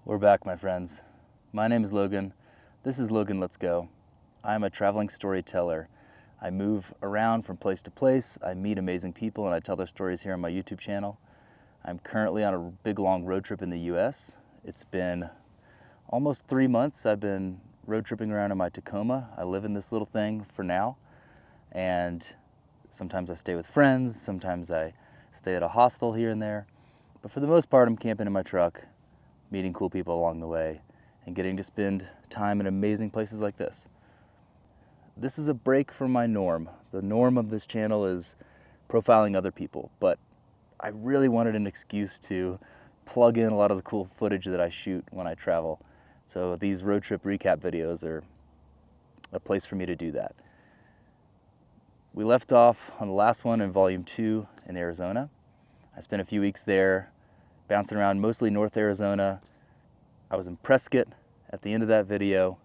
We're back, my friends. My name is Logan. This is Logan Let's Go. I'm a traveling storyteller. I move around from place to place. I meet amazing people and I tell their stories here on my YouTube channel. I'm currently on a big long road trip in the US. It's been almost 3 months. I've been road tripping around in my Tacoma. I live in this little thing for now. And sometimes I stay with friends. Sometimes I stay at a hostel here and there. But for the most part, I'm camping in my truck, meeting cool people along the way, and getting to spend time in amazing places like this. This is a break from my norm. The norm of this channel is profiling other people, but I really wanted an excuse to plug in a lot of the cool footage that I shoot when I travel. So these road trip recap videos are a place for me to do that. We left off on the last one in volume 2 in Arizona. I spent a few weeks there, bouncing around mostly North Arizona. I was in Prescott at the end of that video,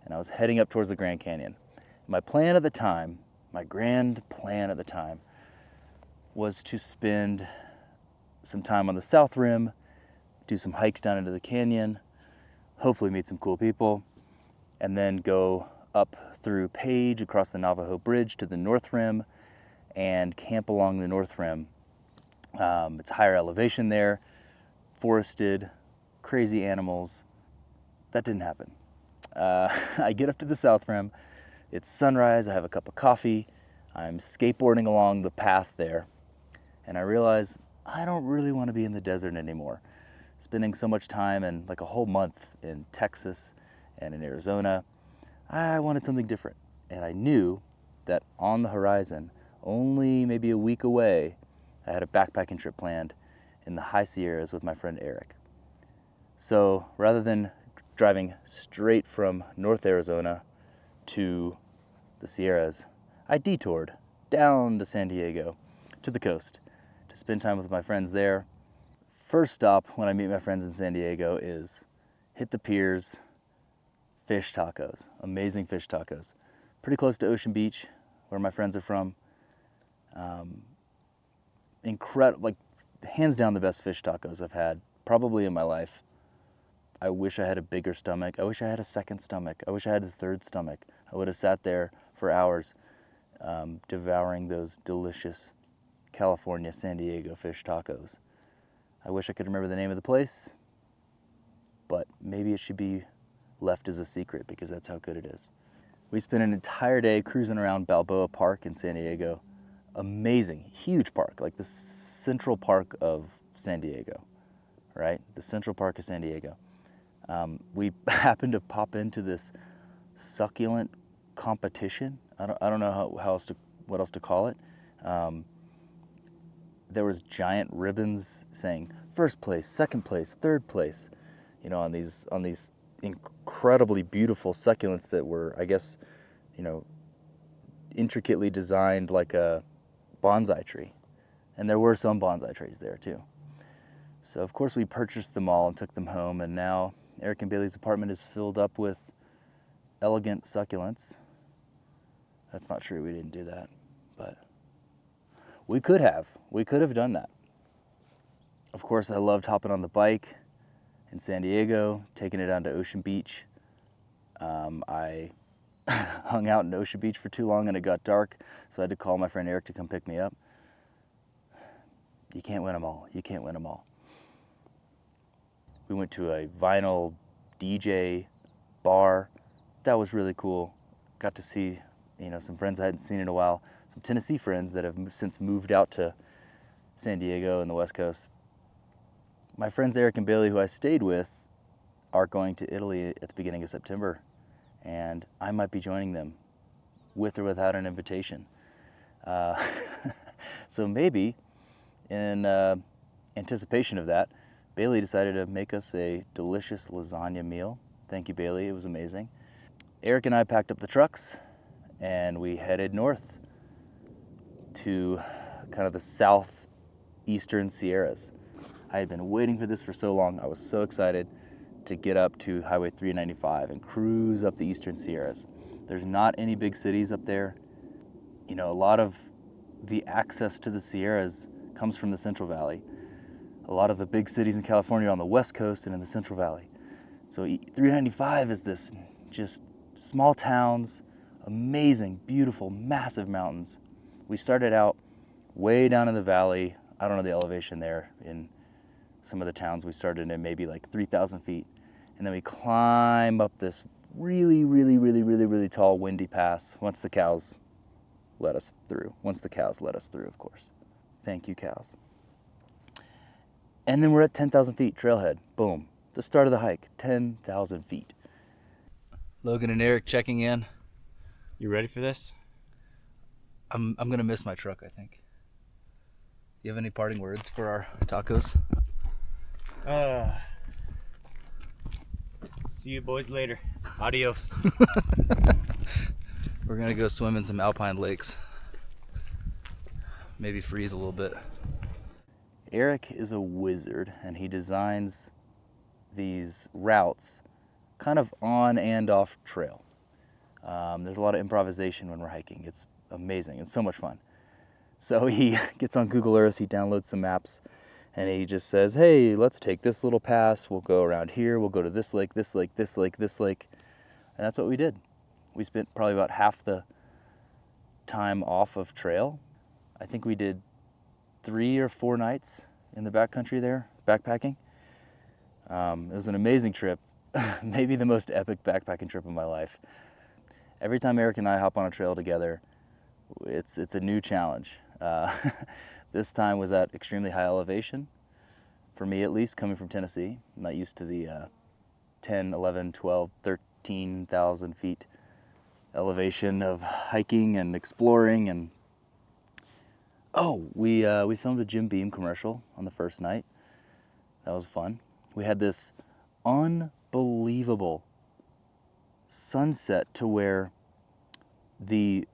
and I was heading up towards the Grand Canyon. My plan at the time, my grand plan at the time, was to spend some time on the South Rim, do some hikes down into the canyon, hopefully meet some cool people, and then go up through Page across the Navajo Bridge to the North Rim and camp along the North Rim. It's higher elevation there, forested, crazy animals. That didn't happen. I get up to the South Rim. It's sunrise. I have a cup of coffee. I'm skateboarding along the path there. And I realize I don't really want to be in the desert anymore. Spending so much time and like a whole month in Texas and in Arizona, I wanted something different. And I knew that on the horizon, only maybe a week away, I had a backpacking trip planned in the high Sierras with my friend Eric. So rather than driving straight from North Arizona to the Sierras, I detoured down to San Diego, to the coast, to spend time with my friends there. First stop when I meet my friends in San Diego is hit the piers, fish tacos, amazing fish tacos. Pretty close to Ocean Beach, where my friends are from. Incredible, like hands down the best fish tacos I've had probably in my life. I wish I had a bigger stomach. I wish I had a second stomach. I wish I had a third stomach. I would have sat there for hours devouring those delicious California San Diego fish tacos. I wish I could remember the name of the place, but maybe it should be left as a secret because that's how good it is. We spent an entire day cruising around Balboa Park in San Diego. Amazing, huge park, like the Central Park of San Diego, right? The Central Park of San Diego. We happened to pop into this succulent competition. I don't know what else to call it. There was giant ribbons saying first place, second place, third place, you know, on these incredibly beautiful succulents that were, I guess, you know, intricately designed like a bonsai tree. And there were some bonsai trees there too. So of course we purchased them all and took them home, and now Eric and Bailey's apartment is filled up with elegant succulents. That's not true, we didn't do that, but we could have done that. Of course I loved hopping on the bike in San Diego, taking it down to Ocean Beach. I hung out in Ocean Beach for too long and it got dark, so I had to call my friend Eric to come pick me up. You can't win them all. You can't win them all. We went to a vinyl DJ bar. That was really cool. Got to see, you know, some friends I hadn't seen in a while. Some Tennessee friends that have since moved out to San Diego and the West Coast. My friends Eric and Bailey, who I stayed with, are going to Italy at the beginning of September. And I might be joining them with or without an invitation. So maybe in anticipation of that, Bailey decided to make us a delicious lasagna meal. Thank you, Bailey, it was amazing. Eric and I packed up the trucks and we headed north to kind of the southeastern Sierras. I had been waiting for this for so long. I was so excited to get up to Highway 395 and cruise up the eastern Sierras. There's not any big cities up there. You know, a lot of the access to the Sierras comes from the Central Valley. A lot of the big cities in California are on the West Coast and in the Central Valley. So 395 is this just small towns, amazing, beautiful, massive mountains. We started out way down in the valley. I don't know the elevation there in some of the towns we started in, maybe like 3,000 feet. And then we climb up this really tall, windy pass once the cows let us through. Once the cows let us through, of course. Thank you, cows. And then we're at 10,000 feet, trailhead. Boom. The start of the hike, 10,000 feet. Logan and Eric checking in. You ready for this? I'm gonna miss my truck, I think. You have any parting words for our tacos? See you boys later. Adios. We're gonna go swim in some alpine lakes. Maybe freeze a little bit. Eric is a wizard, and he designs these routes kind of on and off trail. There's a lot of improvisation when we're hiking. It's amazing. It's so much fun. So he gets on Google Earth, he downloads some maps, and he just says, hey, let's take this little pass. We'll go around here. We'll go to this lake, this lake, this lake, this lake. And that's what we did. We spent probably about half the time off of trail. I think we did 3 or 4 nights in the backcountry there, backpacking. It was an amazing trip, maybe the most epic backpacking trip of my life. Every time Eric and I hop on a trail together, it's a new challenge. This time was at extremely high elevation, for me at least, coming from Tennessee. I'm not used to the 10, 11, 12, 13,000 feet elevation of hiking and exploring. And we filmed a Jim Beam commercial on the first night. That was fun. We had this unbelievable sunset to where the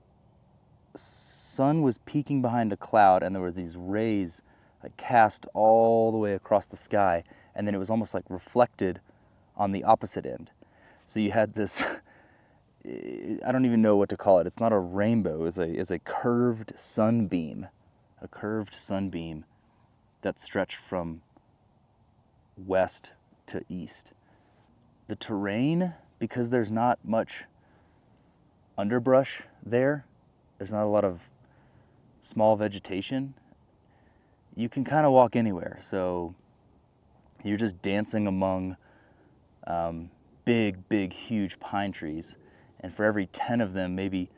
sun was peeking behind a cloud, and there were these rays like cast all the way across the sky, and then it was almost like reflected on the opposite end. So you had this, I don't even know what to call it. It's not a rainbow. It's a curved sunbeam, that stretched from west to east. The terrain, because there's not much underbrush there, there's not a lot of small vegetation, you can kind of walk anywhere. So you're just dancing among big, huge pine trees. And for every 10 of them, maybe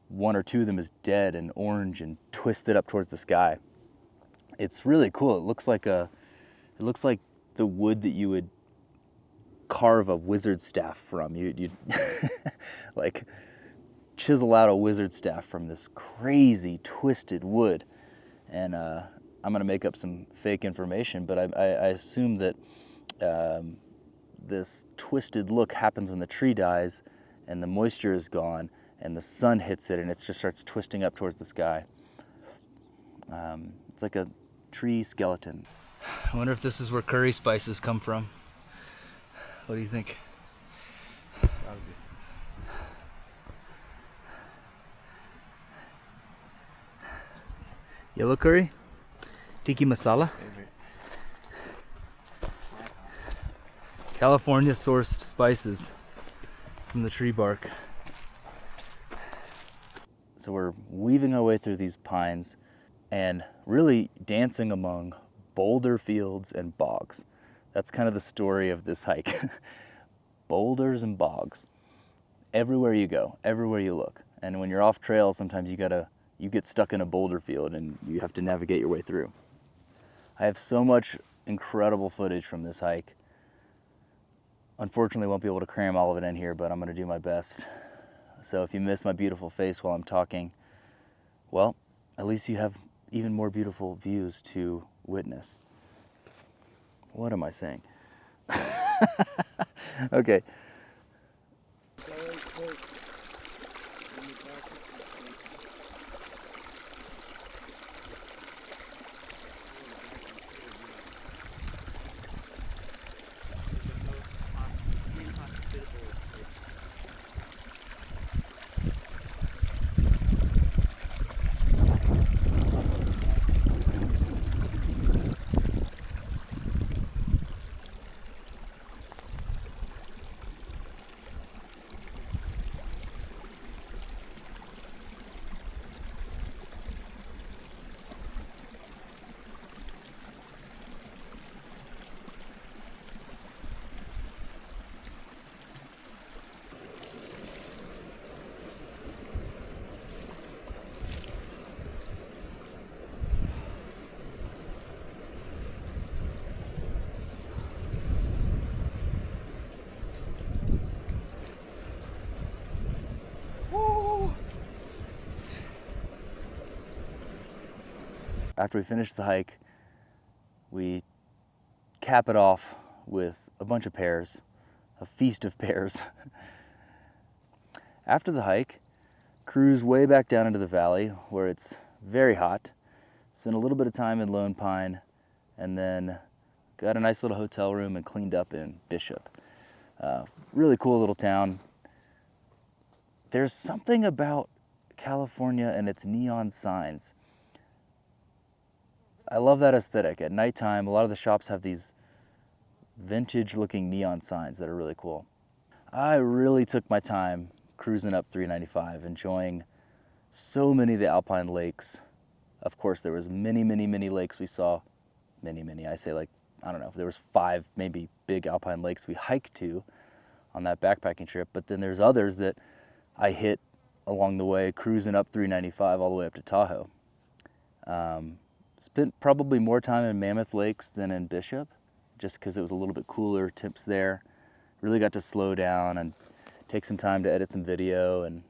1 or 2 of them is dead and orange and twisted up towards the sky. It's really cool. It looks like the wood that you would carve a wizard staff from. You'd like chisel out a wizard staff from this crazy twisted wood. And I'm gonna make up some fake information, but I assume that this twisted look happens when the tree dies and the moisture is gone and the sun hits it and it just starts twisting up towards the sky. It's like a tree skeleton. I wonder if this is where curry spices come from. What do you think? Probably. Yellow curry? Tiki masala? Favorite. California sourced spices from the tree bark. So we're weaving our way through these pines and really dancing among boulder fields and bogs. That's kind of the story of this hike. Boulders and bogs. Everywhere you go, everywhere you look. And when you're off trail, sometimes you get stuck in a boulder field and you have to navigate your way through. I have so much incredible footage from this hike. Unfortunately, won't be able to cram all of it in here, but I'm gonna do my best. So if you miss my beautiful face while I'm talking, well, at least you have even more beautiful views to witness. What am I saying? Okay. after we finish the hike, we cap it off with a bunch of pears, a feast of pears. After the hike, cruise way back down into the valley where it's very hot, spent a little bit of time in Lone Pine, and then got a nice little hotel room and cleaned up in Bishop. Really cool little town. There's something about California and its neon signs. I love that aesthetic. At nighttime, a lot of the shops have these vintage looking neon signs that are really cool. I really took my time cruising up 395, enjoying so many of the alpine lakes. Of course, there was many lakes we saw. Many. I say, like, I don't know, there was 5 maybe big alpine lakes we hiked to on that backpacking trip, but then there's others that I hit along the way, cruising up 395 all the way up to Tahoe. Spent probably more time in Mammoth Lakes than in Bishop, just because it was a little bit cooler temps there. Really got to slow down and take some time to edit some video. And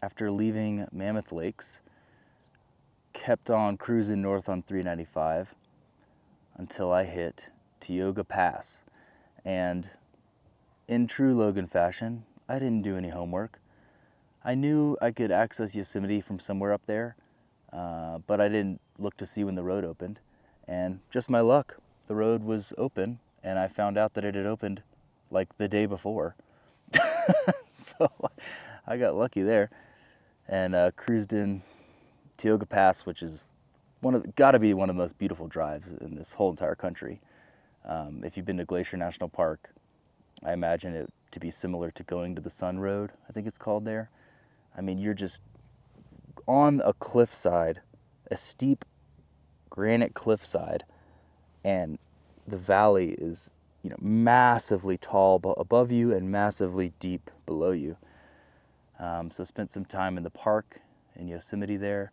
after leaving Mammoth Lakes, kept on cruising north on 395 until I hit Tioga Pass. And in true Logan fashion, I didn't do any homework. I knew I could access Yosemite from somewhere up there, but I didn't look to see when the road opened. And just my luck, the road was open, and I found out that it had opened like the day before. So I got lucky there, and cruised in Tioga Pass, which is gotta be one of the most beautiful drives in this whole entire country. If you've been to Glacier National Park, I imagine it to be similar to going to the Sun Road, I think it's called there. I mean, you're just on a cliffside, a steep granite cliffside, and the valley is, massively tall above you and massively deep below you. So spent some time in the park in Yosemite there,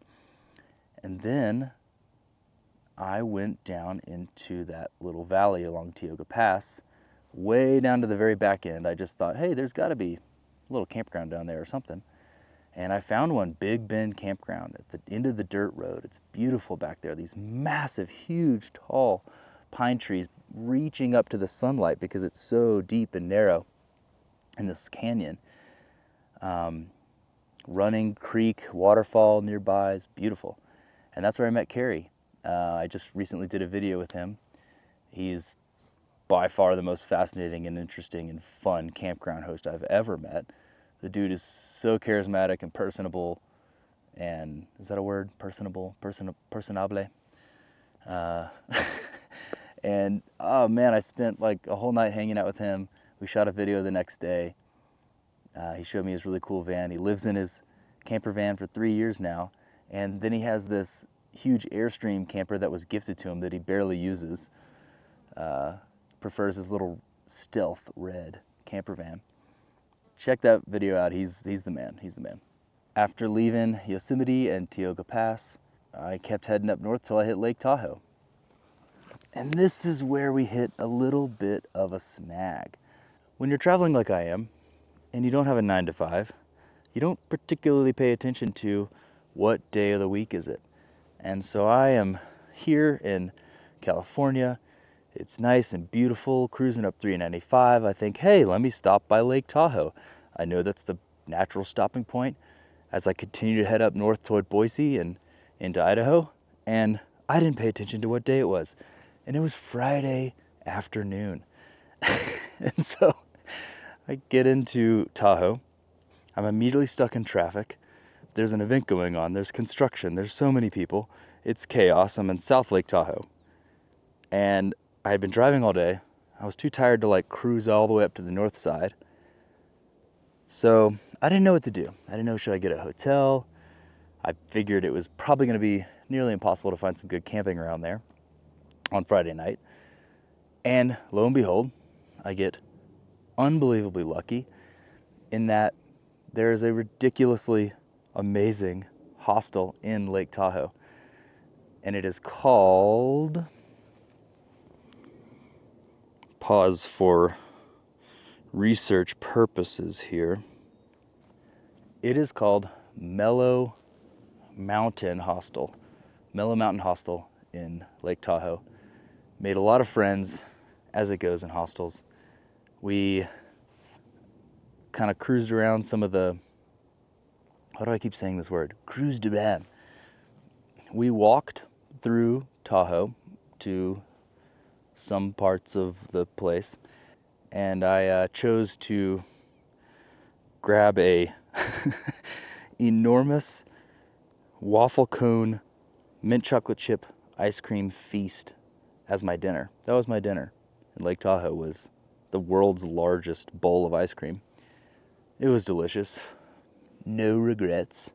and then I went down into that little valley along Tioga Pass, way down to the very back end. I just thought, hey, there's got to be a little campground down there or something. And I found one, Big Bend Campground, at the end of the dirt road. It's beautiful back there. These massive, huge, tall pine trees reaching up to the sunlight because it's so deep and narrow in this canyon. Running creek, waterfall nearby is beautiful. And that's where I met Kerry. I just recently did a video with him. He's by far the most fascinating and interesting and fun campground host I've ever met. The dude is so charismatic and personable, and is that a word? Personable? Personable? And oh man, I spent like a whole night hanging out with him. We shot a video the next day. He showed me his really cool van. He lives in his camper van for 3 years now, and then he has this huge Airstream camper that was gifted to him that he barely uses. Prefers his little stealth red camper van. Check that video out. He's the man. He's the man. After leaving Yosemite and Tioga Pass, I kept heading up north till I hit Lake Tahoe. And this is where we hit a little bit of a snag. When you're traveling like I am, and you don't have a 9 to 5, you don't particularly pay attention to what day of the week is it. And so I am here in California. It's nice and beautiful, cruising up 395. I think, hey, let me stop by Lake Tahoe. I know that's the natural stopping point as I continue to head up north toward Boise and into Idaho. And I didn't pay attention to what day it was. And it was Friday afternoon. And so I get into Tahoe. I'm immediately stuck in traffic. There's an event going on. There's construction. There's so many people. It's chaos. I'm in South Lake Tahoe. And I had been driving all day. I was too tired to like cruise all the way up to the north side. So I didn't know what to do. I didn't know, should I get a hotel? I figured it was probably going to be nearly impossible to find some good camping around there on Friday night. And lo and behold, I get unbelievably lucky in that there is a ridiculously amazing hostel in Lake Tahoe. And it is called, pause for research purposes here. It is called Mellow Mountain Hostel. Mellow Mountain Hostel in Lake Tahoe. Made a lot of friends, as it goes in hostels. We kind of cruised around some of the, how do I keep saying this word? Cruised around. We walked through Tahoe to some parts of the place, and I chose to grab a enormous waffle cone mint chocolate chip ice cream feast as my dinner. That was my dinner. And Lake Tahoe was the world's largest bowl of ice cream. It was delicious. No regrets.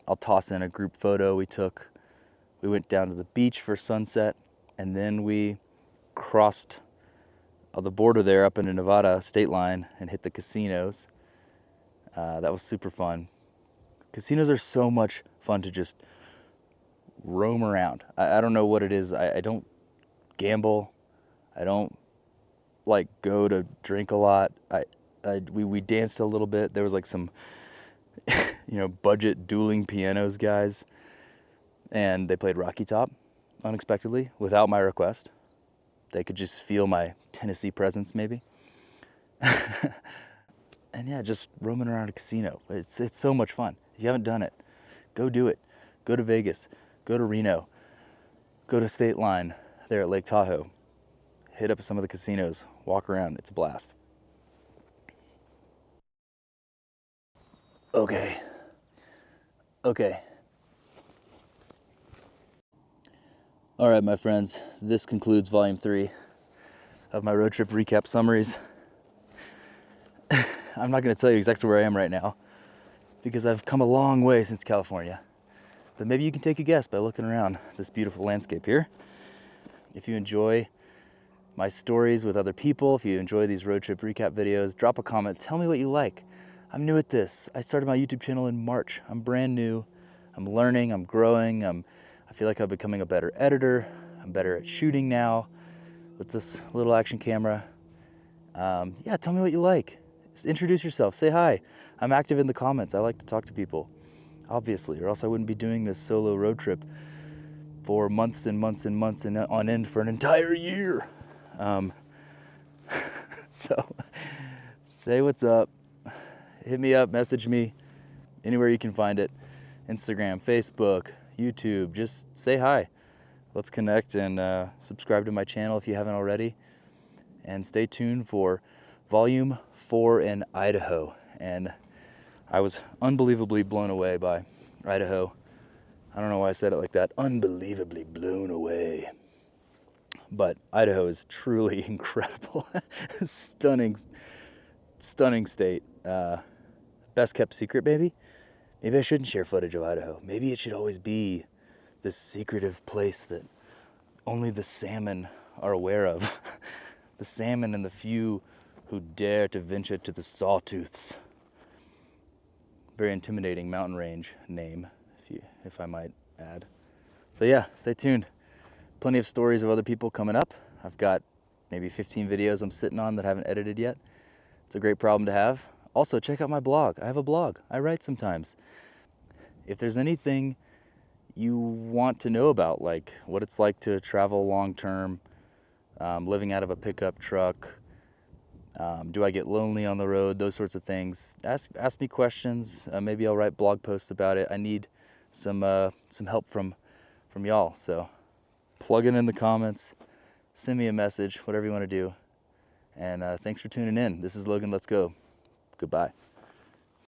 I'll toss in a group photo we took. We went down to the beach for sunset, and then we crossed the border there up into Nevada state line and hit the casinos. That was super fun. Casinos are so much fun to just roam around. I don't know what it is. I don't gamble. I don't like go to drink a lot. We danced a little bit. There was like some budget dueling pianos guys, and they played Rocky Top unexpectedly without my request. They could just feel my Tennessee presence maybe. And yeah, just roaming around a casino. It's so much fun. If you haven't done it, go do it. Go to Vegas, go to Reno, go to State Line there at Lake Tahoe. Hit up some of the casinos, walk around. It's a blast. Okay. All right, my friends, this concludes volume 3 of my road trip recap summaries. I'm not going to tell you exactly where I am right now because I've come a long way since California. But maybe you can take a guess by looking around this beautiful landscape here. If you enjoy my stories with other people, if you enjoy these road trip recap videos, drop a comment. Tell me what you like. I'm new at this. I started my YouTube channel in March. I'm brand new. I'm learning. I'm growing. I feel like I'm becoming a better editor. I'm better at shooting now with this little action camera. Yeah, tell me what you like. Just introduce yourself. Say hi. I'm active in the comments. I like to talk to people, obviously, or else I wouldn't be doing this solo road trip for months and months and months and on end for an entire year. So say what's up. Hit me up, message me, anywhere you can find it. Instagram, Facebook, YouTube, just say hi. Let's connect and subscribe to my channel if you haven't already. And stay tuned for volume 4 in Idaho. And I was unbelievably blown away by Idaho. I don't know why I said it like that. Unbelievably blown away. But Idaho is truly incredible. Stunning state. Best kept secret, maybe? Maybe I shouldn't share footage of Idaho. Maybe it should always be this secretive place that only the salmon are aware of. The salmon and the few who dare to venture to the sawtooths. Very intimidating mountain range name, if I might add. So yeah, stay tuned. Plenty of stories of other people coming up. I've got maybe 15 videos I'm sitting on that I haven't edited yet. It's a great problem to have. Also, check out my blog. I have a blog. I write sometimes. If there's anything you want to know about, like what it's like to travel long term, living out of a pickup truck, do I get lonely on the road, those sorts of things, ask me questions. Maybe I'll write blog posts about it. I need some help from y'all. So plug it in the comments, send me a message, whatever you want to do. And thanks for tuning in. This is Logan. Let's go. Goodbye.